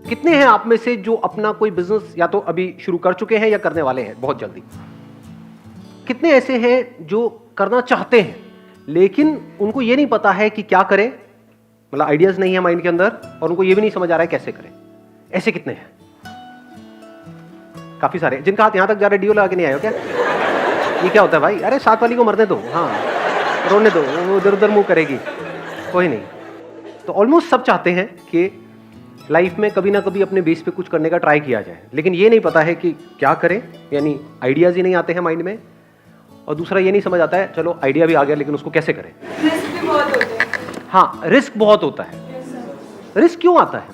कितने हैं आप में से जो अपना कोई बिजनेस या तो अभी शुरू कर चुके हैं या करने वाले हैं बहुत जल्दी? कितने ऐसे हैं जो करना चाहते हैं लेकिन उनको ये नहीं पता है कि क्या करें, मतलब आइडियाज नहीं है माइंड के अंदर और उनको ये भी नहीं समझ आ रहा है कैसे करें? ऐसे कितने हैं? काफी सारे। जिनका हाथ यहां तक जा रहा है डीओ लगा के नहीं आए हो क्या? ये क्या होता है भाई? अरे साथ वाली को मरने दो, हाँ रोने दो, वो इधर उधर मुंह करेगी, कोई नहीं। तो ऑलमोस्ट सब चाहते हैं कि लाइफ में कभी ना कभी अपने बेस पे कुछ करने का ट्राई किया जाए, लेकिन ये नहीं पता है कि क्या करें, यानी आइडियाज ही नहीं आते हैं माइंड में। और दूसरा ये नहीं समझ आता है चलो आइडिया भी आ गया लेकिन उसको कैसे करें। रिस्क भी बहुत होते हैं। हाँ, रिस्क बहुत होता है। रिस्क क्यों आता है?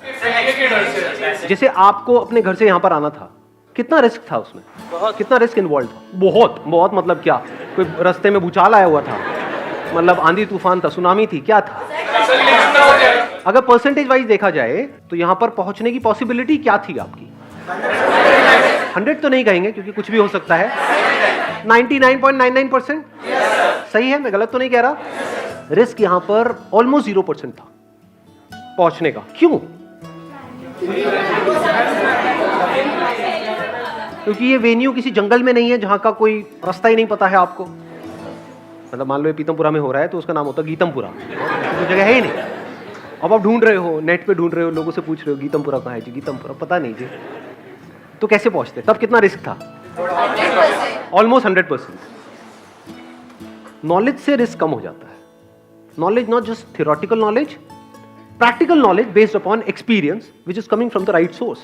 जैसे आपको अपने घर से यहाँ पर आना था, कितना रिस्क था उसमें? कितना रिस्क इन्वॉल्व था? बहुत बहुत। मतलब क्या, कोई रास्ते में भूचाल आया हुआ था, मतलब आंधी तूफान था, सुनामी थी, क्या था? अगर परसेंटेज वाइज देखा जाए तो यहाँ पर पहुंचने की पॉसिबिलिटी क्या थी आपकी? 100 तो नहीं कहेंगे क्योंकि कुछ भी हो सकता है। 99.99% सही है, मैं गलत तो नहीं कह रहा। रिस्क यहाँ पर ऑलमोस्ट 0% था पहुंचने का। क्यों? क्योंकि ये वेन्यू किसी जंगल में नहीं है जहां का कोई रास्ता ही नहीं पता है आपको। मतलब मान लो ये पीतमपुरा में हो रहा है तो उसका नाम होता है गीतमपुरा, तो जगह है ही नहीं। अब आप ढूंढ रहे हो, नेट पे ढूंढ रहे हो, लोगों से पूछ रहे हो गीतमपुरा कहाँ है जी, गीतमपुरा पता नहीं जी, तो कैसे पहुंचते? तब कितना रिस्क था? ऑलमोस्ट 100%। नॉलेज से रिस्क कम हो जाता है। Knowledge not just theoretical knowledge, practical knowledge based upon experience which is coming from the right source.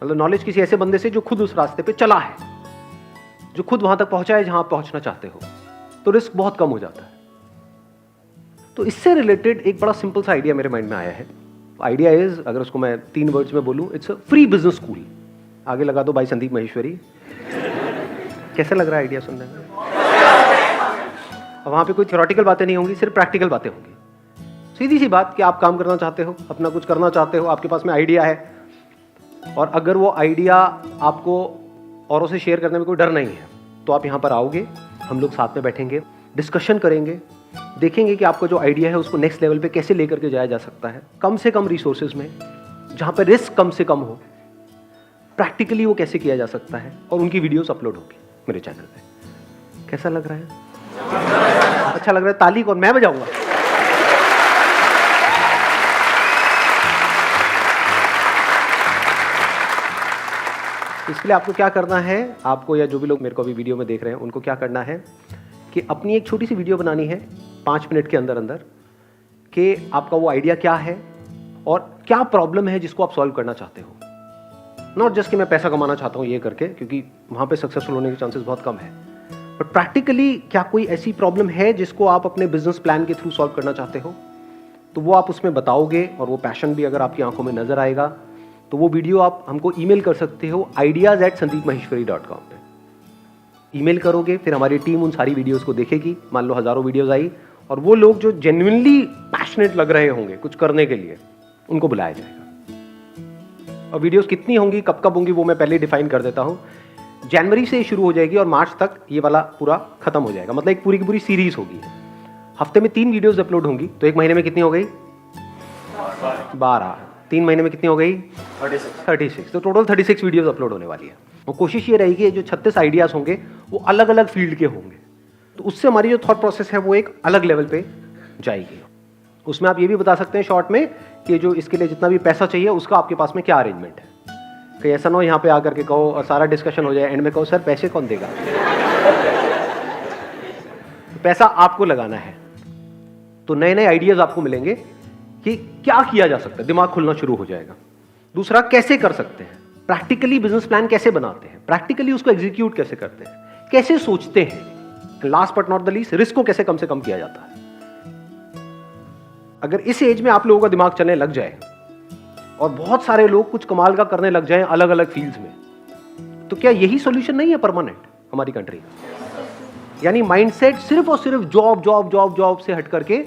मतलब नॉलेज किसी ऐसे बंदे से जो खुद उस रास्ते पे चला है, जो खुद वहां तक पहुंचा है जहां आप पहुंचना चाहते हो, तो रिस्क बहुत कम हो जाता है। तो इससे रिलेटेड एक बड़ा सिंपल सा आइडिया मेरे माइंड में आया है। आइडिया इज, अगर उसको मैं 3 वर्ड्स में बोलूं, it's a free business school. आगे लगा दो बाई संदीप महेश्वरी। कैसा लग रहा है आइडिया सुनने में? वहां पे कोई थ्योरेटिकल बातें नहीं होंगी, सिर्फ प्रैक्टिकल बातें होंगी। सीधी सी बात कि आप काम करना चाहते हो, अपना कुछ करना चाहते हो, आपके पास में आइडिया है, और अगर वो आइडिया आपको औरों से शेयर करने में कोई डर नहीं है तो आप यहाँ पर आओगे, हम लोग साथ में बैठेंगे, डिस्कशन करेंगे, देखेंगे कि आपका जो आइडिया है उसको नेक्स्ट लेवल पे कैसे लेकर के जाया जा सकता है, कम से कम रिसोर्सेज में, जहाँ पर रिस्क कम से कम हो, प्रैक्टिकली वो कैसे किया जा सकता है, और उनकी वीडियोस अपलोड होगी मेरे चैनल पे। कैसा लग रहा है? अच्छा लग रहा है? ताली कौन? मैं बजाऊंगा। इसके लिए आपको क्या करना है, आपको या जो भी लोग मेरे को अभी वीडियो में देख रहे हैं उनको क्या करना है कि अपनी एक छोटी सी वीडियो बनानी है 5 मिनट के अंदर अंदर, कि आपका वो आइडिया क्या है और क्या प्रॉब्लम है जिसको आप सॉल्व करना चाहते हो। नॉट जस्ट कि मैं पैसा कमाना चाहता हूँ ये करके, क्योंकि वहाँ पे सक्सेसफुल होने के चांसेस बहुत कम है, बट प्रैक्टिकली क्या कोई ऐसी प्रॉब्लम है जिसको आप अपने बिजनेस प्लान के थ्रू सॉल्व करना चाहते हो, तो वो आप उसमें बताओगे, और वो पैशन भी अगर आपकी आंखों में नजर आएगा तो वो वीडियो आप हमको ईमेल कर सकते हो ideas@sandeepmaheshwari.com पे। ईमेल करोगे, फिर हमारी टीम उन सारी वीडियोस को देखेगी। मान लो हजारों वीडियोस आई, और वो लोग जो जेन्युइनली पैशनेट लग रहे होंगे कुछ करने के लिए, उनको बुलाया जाएगा। और वीडियोस कितनी होंगी, कब कब होंगी, वो मैं पहले डिफाइन कर देता हूँ। जनवरी से शुरू हो जाएगी और मार्च तक ये वाला पूरा खत्म हो जाएगा, मतलब एक पूरी की पूरी सीरीज होगी। हफ्ते में 3 वीडियोस अपलोड होंगी, तो एक महीने में कितनी हो गई? 12। 3 महीने में कितनी हो गई? 36। तो टोटल 36 वीडियोस अपलोड होने वाली है। और कोशिश ये रहेगी जो 36 आइडियाज होंगे वो अलग अलग फील्ड के होंगे, तो उससे हमारी जो थॉट प्रोसेस है वो एक अलग लेवल पे जाएगी। उसमें आप ये भी बता सकते हैं शॉर्ट में कि जो इसके लिए जितना भी पैसा चाहिए उसका आपके पास में क्या अरेंजमेंट है। कहीं ऐसा ना हो यहाँ पे आकर के कहो और सारा डिस्कशन हो जाए, एंड में कहो सर पैसे कौन देगा? तो पैसा आपको लगाना है, तो नए नए आइडियाज आपको मिलेंगे कि क्या किया जा सकता है, दिमाग खुलना शुरू हो जाएगा। दूसरा, कैसे कर सकते हैं, प्रैक्टिकली बिजनेस प्लान कैसे बनाते हैं, प्रैक्टिकली उसको एग्जीक्यूट कैसे करते हैं, कैसे सोचते हैं, last but not the least risk को कैसे कम से कम किया जाता है। अगर इस एज में आप लोगों का दिमाग चलने लग जाए और बहुत सारे लोग कुछ कमाल का करने लग जाएं अलग अलग फील्ड्स में, तो क्या यही सॉल्यूशन नहीं है परमानेंट हमारी कंट्री का? यानी माइंडसेट सिर्फ और सिर्फ जॉब जॉब जॉब जॉब से हट करके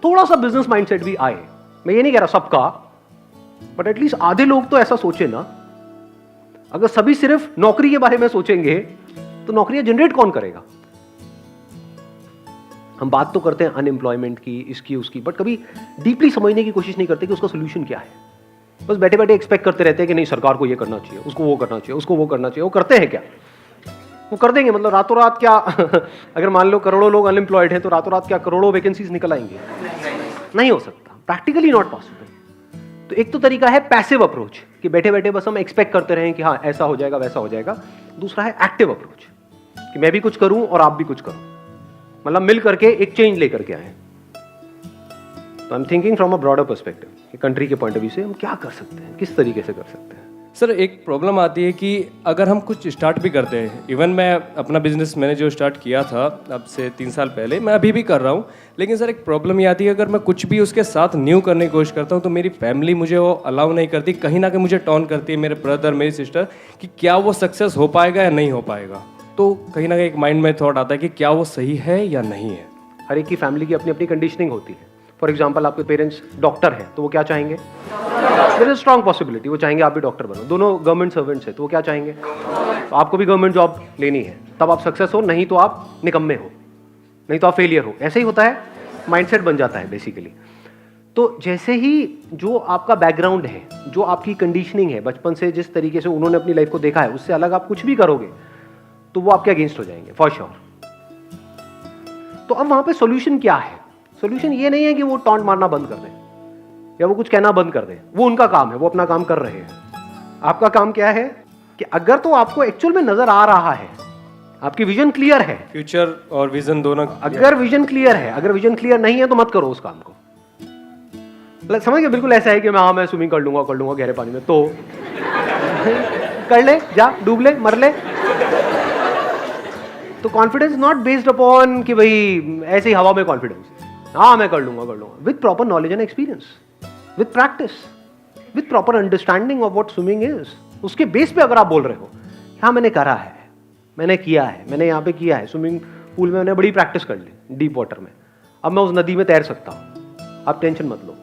थोड़ा सा बिजनेस माइंडसेट भी आए। मैं ये नहीं कह रहा सबका, बट एटलीस्ट आधे लोग तो ऐसा सोचे ना। अगर सभी सिर्फ नौकरी के बारे में सोचेंगे तो नौकरियां जनरेट कौन करेगा? हम बात तो करते हैं अनएम्प्लॉयमेंट की, इसकी उसकी, बट कभी डीपली समझने की कोशिश नहीं करते कि उसका सोल्यूशन क्या है। बस बैठे बैठे एक्सपेक्ट करते रहते हैं कि नहीं सरकार को ये करना चाहिए, उसको वो करना चाहिए, उसको वो करना चाहिए। वो करते हैं क्या? वो कर देंगे मतलब रातों रात क्या अगर मान लो करोड़ों लोग अनएम्प्लॉयड हैं तो रातों रात क्या करोड़ों वैकेंसीज निकल आएंगे? नहीं हो सकता, प्रैक्टिकली नॉट पॉसिबल। तो एक तो तरीका है पैसिव अप्रोच कि बैठे बैठे बस हम एक्सपेक्ट करते रहें कि हाँ ऐसा हो जाएगा वैसा हो जाएगा। दूसरा है एक्टिव अप्रोच कि मैं भी कुछ करूं और आप भी कुछ करो, मतलब मिल करके एक चेंज लेकर के आए। तो I am thinking from a broader perspective कि कंट्री के पॉइंट ऑफ व्यू से हम क्या कर सकते हैं, किस तरीके से कर सकते हैं। सर एक प्रॉब्लम आती है कि अगर हम कुछ स्टार्ट भी करते हैं, इवन मैं अपना बिजनेस मैंने जो स्टार्ट किया था अब से 3 साल पहले, मैं अभी भी कर रहा हूँ, लेकिन सर एक प्रॉब्लम ये आती है अगर मैं कुछ भी उसके साथ न्यू करने की कोशिश करता हूँ तो मेरी फैमिली मुझे वो अलाउ नहीं करती, कहीं ना कहीं मुझे टॉन करती है, मेरे ब्रदर मेरी सिस्टर, कि क्या वो सक्सेस हो पाएगा या नहीं हो पाएगा। तो कहीं ना कहीं एक माइंड में थॉट आता है कि क्या वो सही है या नहीं है। हर एक की फैमिली की अपनी अपनी कंडीशनिंग होती है। फॉर एग्जाम्पल आपके पेरेंट्स डॉक्टर हैं तो वो क्या चाहेंगे? देयर इज स्ट्रॉन्ग पॉसिबिलिटी वो चाहेंगे आप भी डॉक्टर बनो। दोनों गवर्नमेंट सर्वेंट्स हैं तो वो क्या चाहेंगे? तो आपको भी गवर्नमेंट जॉब लेनी है, तब आप सक्सेस हो, नहीं तो आप निकम्मे हो, नहीं तो आप फेलियर हो। ऐसे ही होता है, माइंडसेट बन जाता है बेसिकली। तो जैसे ही जो आपका बैकग्राउंड है, जो आपकी कंडीशनिंग है, बचपन से जिस तरीके से उन्होंने अपनी लाइफ को देखा है, उससे अलग आप कुछ भी करोगे तो वो आपके अगेंस्ट हो जाएंगे फॉर श्योर। तो अब वहां पे सॉल्यूशन क्या है? सॉल्यूशन ये नहीं है कि वो टॉन्ट मारना बंद कर दें या वो कुछ कहना बंद कर दें, वो उनका काम है, वो अपना काम कर रहे हैं। आपका काम क्या है कि अगर तो आपको एक्चुअल में नजर आ रहा है, आपकी विजन क्लियर है, फ्यूचर और विजन दोनों, अगर विजन क्लियर है, अगर विजन क्लियर नहीं है तो मत करो उस काम को। समझ गए? बिल्कुल ऐसा है कि मैं स्विमिंग कर लूंगा गहरे पानी में, तो कर ले, जा डूब ले, मर ले। तो कॉन्फिडेंस नॉट बेस्ड अपॉन कि भाई ऐसे ही हवा में कॉन्फिडेंस, हाँ मैं कर लूंगा with proper knowledge and experience, with practice, with proper understanding of what swimming is. उसके बेस पे अगर आप बोल रहे हो हाँ मैंने करा है, मैंने किया है, मैंने यहाँ पे किया है, स्विमिंग पूल में मैंने बड़ी प्रैक्टिस कर ली, डीप वाटर में, अब मैं उस नदी में तैर सकता हूँ, आप टेंशन मत लो।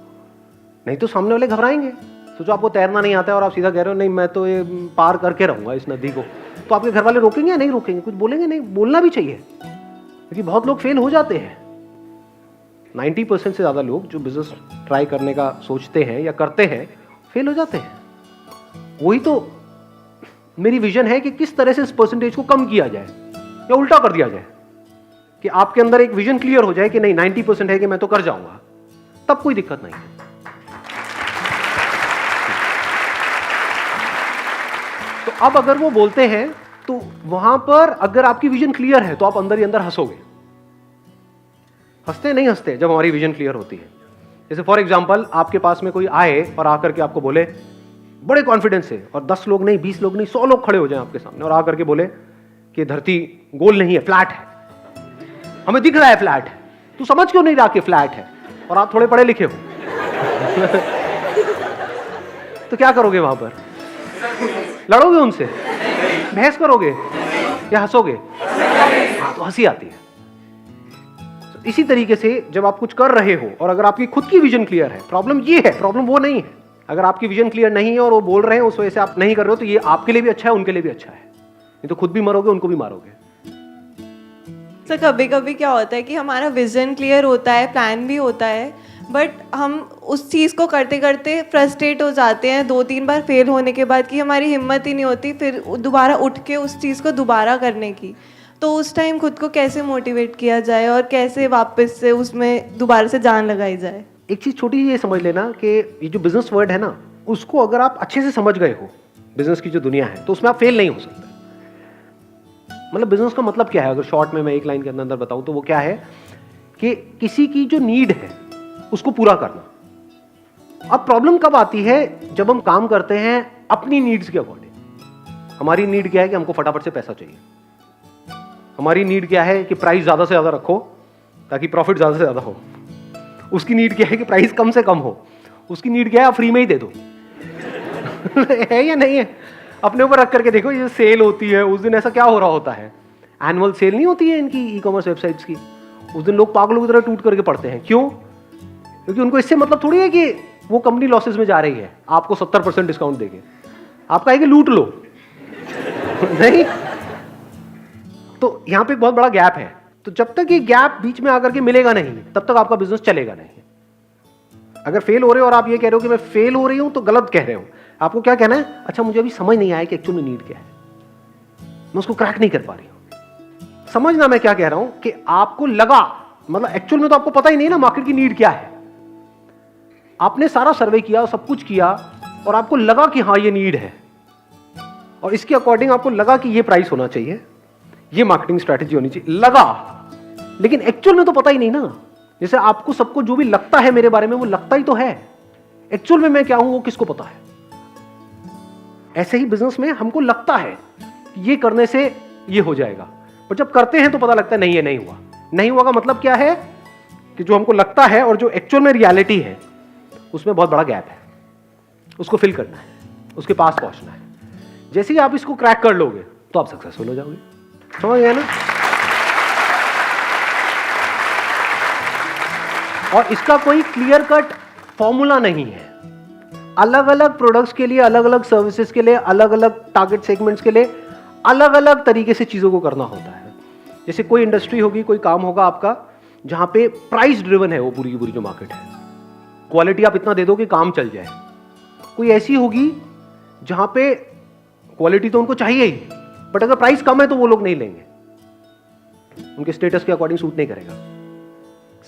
नहीं तो सामने वाले घबराएंगे। सोचो आपको तैरना नहीं आता है और आप सीधा कह रहे हो नहीं मैं तो ये पार करके रहूंगा इस नदी को, तो आपके घर वाले रोकेंगे या नहीं रोकेंगे? कुछ बोलेंगे नहीं, बोलना भी चाहिए, क्योंकि बहुत लोग फेल हो जाते हैं। 90% से ज़्यादा लोग जो बिजनेस ट्राई करने का सोचते हैं या करते हैं फेल हो जाते हैं। वही तो मेरी विजन है कि किस तरह से इस परसेंटेज को कम किया जाए या उल्टा कर दिया जाए कि आपके अंदर एक विजन क्लियर हो जाए कि नहीं 90% है कि मैं तो कर जाऊंगा, तब कोई दिक्कत नहीं है। तो अब अगर वो बोलते हैं तो वहां पर अगर आपकी विजन क्लियर है तो आप अंदर ही अंदर हंसोगे। हंसते नहीं हंसते जब हमारी विजन क्लियर होती है। जैसे फॉर एग्जांपल आपके पास में कोई आए और आकर के आपको बोले बड़े कॉन्फिडेंस से, और 10 लोग नहीं, 20 लोग नहीं, 100 लोग खड़े हो जाएं आपके सामने और आकर के बोले कि धरती गोल नहीं है, फ्लैट है, हमें दिख रहा है फ्लैट है, तू समझ क्यों नहीं रहा कि फ्लैट है, और आप थोड़े पढ़े लिखे हो तो क्या करोगे? वहां पर लड़ोगे उनसे, बहस करोगे या हंसोगे? हाँ, तो हंसी आती है। तो इसी तरीके से जब आप कुछ कर रहे हो और अगर आपकी खुद की विजन क्लियर है, प्रॉब्लम ये है, प्रॉब्लम वो नहीं है। अगर आपकी विजन क्लियर नहीं है और वो बोल रहे हैं उस वजह से आप नहीं कर रहे हो, तो ये आपके लिए भी अच्छा है, उनके लिए भी अच्छा है। नहीं तो खुद भी मरोगे, उनको भी मारोगे। सर कभी कभी क्या होता है कि हमारा विजन क्लियर होता है, प्लान भी होता है, बट हम उस चीज़ को करते करते फ्रस्ट्रेट हो जाते हैं 2-3 बार फेल होने के बाद, कि हमारी हिम्मत ही नहीं होती फिर दोबारा उठ के उस चीज़ को दोबारा करने की। तो उस टाइम खुद को कैसे मोटिवेट किया जाए और कैसे वापस से उसमें दोबारा से जान लगाई जाए? एक चीज़ छोटी ये समझ लेना कि ये जो बिजनेस वर्ड है ना, उसको अगर आप अच्छे से समझ गए हो, बिजनेस की जो दुनिया है, तो उसमें आप फेल नहीं हो सकते। मतलब बिजनेस का मतलब क्या है, अगर शॉर्ट में मैं एक लाइन के अंदर बताऊं तो वो क्या है कि किसी की जो नीड है उसको पूरा करना। अब प्रॉब्लम कब आती है? जब हम काम करते हैं अपनी नीड्स के अकॉर्डिंग। हमारी नीड क्या है कि हमको फटाफट से पैसा चाहिए, हमारी नीड क्या है कि प्राइस ज्यादा से ज्यादा रखो ताकि प्रॉफिट ज्यादा से ज्यादा हो, उसकी नीड क्या है कि प्राइस कम से कम हो, उसकी नीड क्या है आप फ्री में ही दे दो है या नहीं है? अपने ऊपर रख करके देखो, ये सेल होती है उस दिन ऐसा क्या हो रहा होता है, एनुअल सेल नहीं होती है इनकी ई-कॉमर्स वेबसाइट्स की, उस दिन लोग पागलों की तरह टूट करके पड़ते हैं। क्यों? क्योंकि उनको इससे मतलब थोड़ी है कि वो कंपनी लॉसेस में जा रही है, आपको 70% डिस्काउंट देके आपका है कि लूट लो नहीं। तो यहां पे एक बहुत बड़ा गैप है। तो जब तक ये गैप बीच में आकर के मिलेगा नहीं, तब तक आपका बिजनेस चलेगा नहीं। अगर फेल हो रहे हो और आप ये कह रहे हो कि मैं फेल हो रही हूं तो गलत कह रहे हो। आपको क्या कहना है, अच्छा मुझे अभी समझ नहीं आया कि एक्चुअल में नीड क्या है, मैं उसको क्रैक नहीं कर पा रही हूं। समझना मैं क्या कह रहा हूं कि आपको लगा, मतलब एक्चुअल में तो आपको पता ही नहीं ना मार्केट की नीड क्या है। आपने सारा सर्वे किया, सब कुछ किया और आपको लगा कि हाँ ये नीड है और इसके अकॉर्डिंग आपको लगा कि ये प्राइस होना चाहिए, ये मार्केटिंग स्ट्रैटेजी होनी चाहिए, लगा। लेकिन एक्चुअल में तो पता ही नहीं ना। जैसे आपको सबको जो भी लगता है मेरे बारे में वो लगता ही तो है, एक्चुअल में मैं क्या हूं वो किसको पता है। ऐसे ही बिजनेस में हमको लगता है ये करने से ये हो जाएगा, पर जब करते हैं तो पता लगता है नहीं, ये नहीं हुआ। नहीं हुआ का मतलब क्या है कि जो हमको लगता है और जो एक्चुअल में रियलिटी है उसमें बहुत बड़ा गैप है, उसको फिल करना है, उसके पास पहुंचना है। जैसे ही आप इसको क्रैक कर लोगे तो आप सक्सेसफुल हो जाओगे। समझ गए ना? और इसका कोई क्लियर कट फॉर्मूला नहीं है। अलग अलग प्रोडक्ट्स के लिए, अलग अलग सर्विसेज के लिए, अलग अलग टारगेट सेगमेंट्स के लिए अलग अलग तरीके से चीजों को करना होता है। जैसे कोई इंडस्ट्री होगी, कोई काम होगा आपका जहां पे प्राइस ड्रिवन है वो पूरी की पूरी जो मार्केट है, क्वालिटी आप इतना दे दो कि काम चल जाए। कोई ऐसी होगी जहां पे क्वालिटी तो उनको चाहिए ही, बट अगर प्राइस कम है तो वो लोग नहीं लेंगे, उनके स्टेटस के अकॉर्डिंग सूट नहीं करेगा।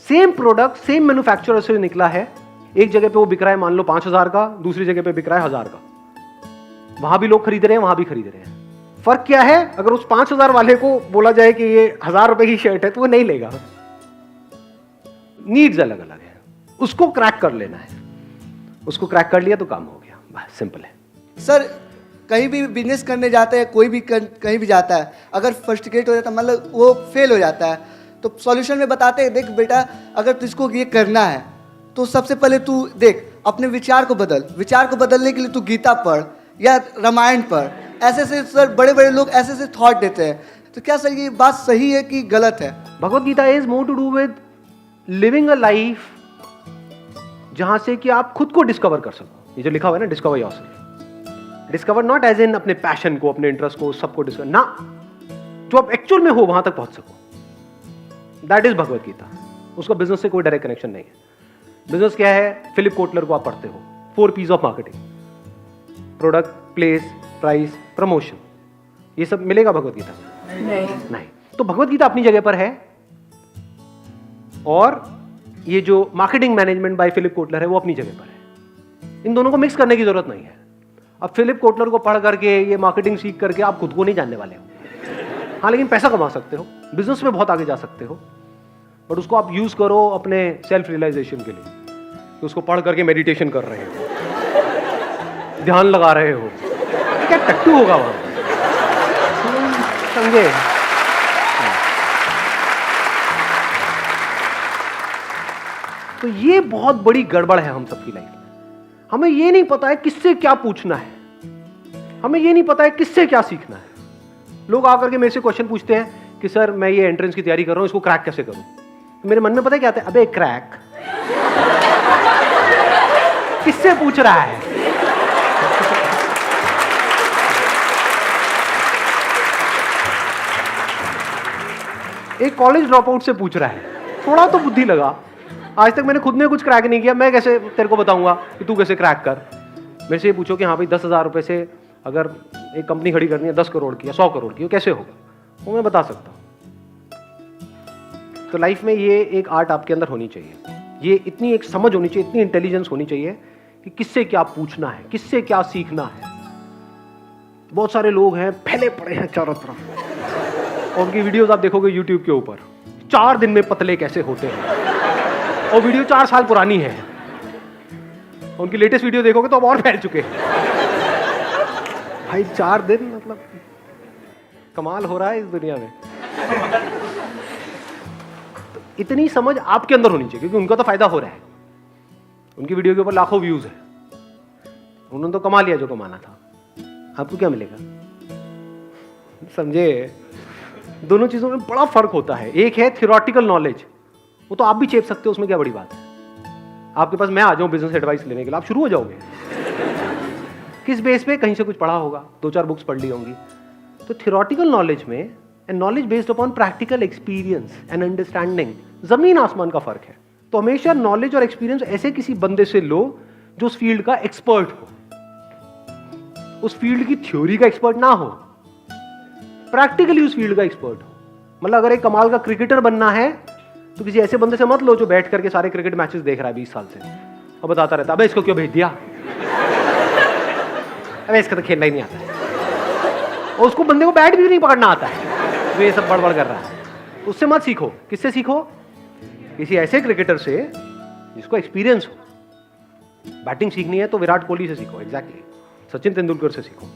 सेम प्रोडक्ट सेम मैन्युफैक्चरर से निकला है, एक जगह पे वो बिक रहा है मान लो 5,000 का, दूसरी जगह पे बिक रहा है 1,000 का। वहां भी लोग खरीद रहे हैं, वहां भी खरीद रहे हैं। फर्क क्या है, अगर उस 5,000 वाले को बोला जाए कि ये 1,000 रुपए की शर्ट है तो वो नहीं लेगा। नीड्स अलग अलग है, उसको क्रैक कर लेना है। उसको क्रैक कर लिया तो काम हो गया, बस सिंपल है। सर कहीं भी बिजनेस करने जाते हैं, कोई भी कहीं भी जाता है, अगर फ्रस्ट्रेट हो जाता है, मतलब वो फेल हो जाता है, तो सॉल्यूशन में बताते हैं देख बेटा अगर तुझको ये करना है तो सबसे पहले तू देख अपने विचार को बदल, विचार को बदलने के लिए तू गीता पढ़ या रामायण पढ़। ऐसे से सर बड़े बड़े लोग ऐसे से थॉट देते हैं, तो क्या सर ये बात सही है कि गलत है? Bhagavad Gita is more to do with living a life जहां से कि आप खुद को डिस्कवर कर सको। ये जो लिखा हुआ है ना, discover yourself. Discover not as in अपने पैशन को, अपने इंटरेस्ट को, सबको डिस्कवर ना, जो आप एक्चुअल में हो वहां तक पहुंच सको। That is Bhagavad Gita. उसका बिजनेस से कोई डायरेक्ट कनेक्शन नहीं है। बिजनेस क्या है, फिलिप कोटलर को आप पढ़ते हो, 4 P's of marketing, product, place, price, promotion, ये सब मिलेगा भगवत गीता में? नहीं। तो भगवत गीता अपनी जगह पर है और ये जो marketing management by Philip Kotler है वो अपनी जगह पर है। इन दोनों को मिक्स करने की जरूरत नहीं है। अब फिलिप कोटलर को पढ़ करके, ये मार्केटिंग सीख करके आप खुद को नहीं जानने वाले हो। हाँ, लेकिन पैसा कमा सकते हो, बिजनेस में बहुत आगे जा सकते हो, बट उसको आप यूज करो अपने सेल्फ रियलाइजेशन के लिए। तो उसको पढ़ करके मेडिटेशन कर रहे हो, ध्यान लगा रहे हो, क्या टट्टू होगा वहां, समझे? तो ये बहुत बड़ी गड़बड़ है हम सबकी लाइफ में। हमें ये नहीं पता है किससे क्या पूछना है, हमें ये नहीं पता है किससे क्या सीखना है। लोग आकर के मेरे से क्वेश्चन पूछते हैं कि सर मैं ये एंट्रेंस की तैयारी कर रहा हूं, इसको क्रैक कैसे करूं? मेरे मन में पता है क्या आता है, अबे क्रैक किससे पूछ रहा है? एक कॉलेज ड्रॉप आउट से पूछ रहा है, थोड़ा तो बुद्धि लगा। आज तक मैंने खुद ने कुछ क्रैक नहीं किया, मैं कैसे तेरे को बताऊंगा कि तू कैसे क्रैक कर? मेरे से ये पूछो कि हाँ भाई 10,000 रुपए से अगर एक कंपनी खड़ी करनी है 10 करोड़ की या 100 करोड़ की, वो कैसे होगा, वो मैं बता सकता हूँ। तो लाइफ में ये एक आर्ट आपके अंदर होनी चाहिए, ये इतनी एक समझ होनी चाहिए, इतनी इंटेलिजेंस होनी चाहिए कि किससे क्या पूछना है, किससे क्या सीखना है। बहुत सारे लोग हैं फैले पड़े हैं चारों तरफ, और उनकी वीडियोस आप देखोगे यूट्यूब के ऊपर, 4 दिन में पतले कैसे होते हैं, और वीडियो 4 साल पुरानी है। उनकी लेटेस्ट वीडियो देखोगे तो अब और फैल चुके हैं। भाई 4 दिन मतलब कमाल हो रहा है इस दुनिया में। तो इतनी समझ आपके अंदर होनी चाहिए, क्योंकि उनका तो फायदा हो रहा है, उनकी वीडियो के ऊपर लाखों व्यूज है, उन्होंने तो कमा लिया जो कमाना था, आपको क्या मिलेगा? समझे? दोनों चीजों में बड़ा फर्क होता है। एक है थियोरेटिकल नॉलेज, वो तो आप भी चेप सकते हो, उसमें क्या बड़ी बात है। आपके पास मैं आ जाऊं बिजनेस एडवाइस लेने के लिए, आप शुरू हो जाओगे। किस बेस पे? कहीं से कुछ पढ़ा होगा, 2-4 बुक्स पढ़ ली होंगी। तो थियोरेटिकल नॉलेज में and knowledge based upon practical experience and understanding, जमीन आसमान का फर्क है। तो हमेशा नॉलेज और एक्सपीरियंस ऐसे किसी बंदे से लो जो उस फील्ड का एक्सपर्ट हो, उस फील्ड की थ्योरी का एक्सपर्ट ना हो, प्रैक्टिकली उस फील्ड का एक्सपर्ट हो। मतलब अगर एक कमाल का क्रिकेटर बनना है तो किसी ऐसे बंदे से मत लो जो बैठ करके सारे क्रिकेट मैचेस देख रहा है 20 साल से और बताता रहता अबे इसको क्यों भेज दिया, अबे इसका तो खेलना ही नहीं आता है, और उसको बंदे को बैट भी नहीं पकड़ना आता है, वो ये सब बड़बड़ कर रहा है। उससे मत सीखो। किससे सीखो? किसी ऐसे क्रिकेटर से जिसको एक्सपीरियंस हो। बैटिंग सीखनी है तो विराट कोहली से सीखो, एग्जैक्टली सचिन तेंदुलकर से सीखो,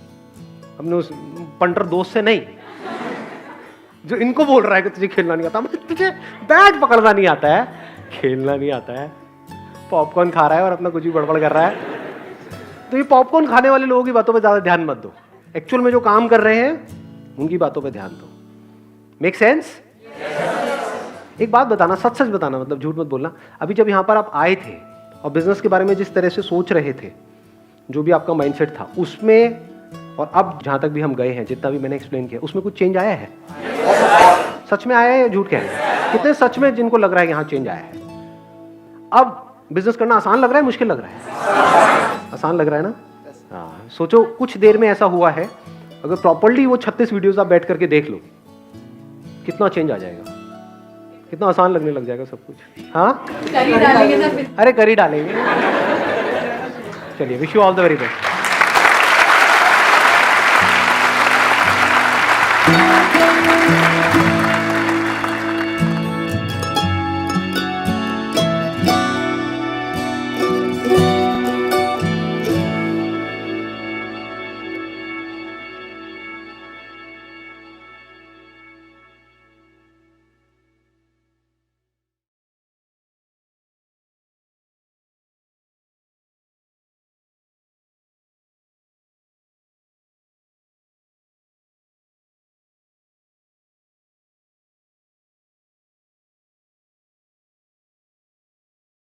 अपने उस पंटर दोस्त से नहीं जो इनको बोल रहा है कि तुझे खेलना नहीं आता, मतलब तुझे बैट पकड़ना नहीं आता है, खेलना नहीं आता है, पॉपकॉर्न खा रहा है और अपना कुछ भी बड़बड़ कर रहा है। तो ये पॉपकॉर्न खाने वाले लोगों की बातों पे ज्यादा ध्यान मत दो, एक्चुअल में जो काम कर रहे हैं उनकी बातों पे ध्यान दो। Make sense? एक बात बताना, सच सच बताना, मतलब झूठ मत बोलना। अभी जब यहाँ पर आप आए थे और बिजनेस के बारे में जिस तरह से सोच रहे थे, जो भी आपका माइंडसेट था उसमें और अब जहाँ तक भी हम गए हैं, जितना भी मैंने एक्सप्लेन किया, उसमें कुछ चेंज आया है? सच में आया है या झूठ कह रहे हैं? कितने सच में जिनको लग रहा है कि हाँ चेंज आया है? अब बिजनेस करना आसान लग रहा है, मुश्किल लग रहा है? आसान लग रहा है ना? हाँ, सोचो कुछ देर में ऐसा हुआ है, अगर प्रॉपर्ली वो 36 वीडियोस आप बैठ करके देख लो, कितना चेंज आ जाएगा, कितना आसान लगने लग जाएगा सब कुछ। हाँ, कर ही डालेंगे ना फिर। अरे कर ही डालेंगे। चलिए, wish you all the very best.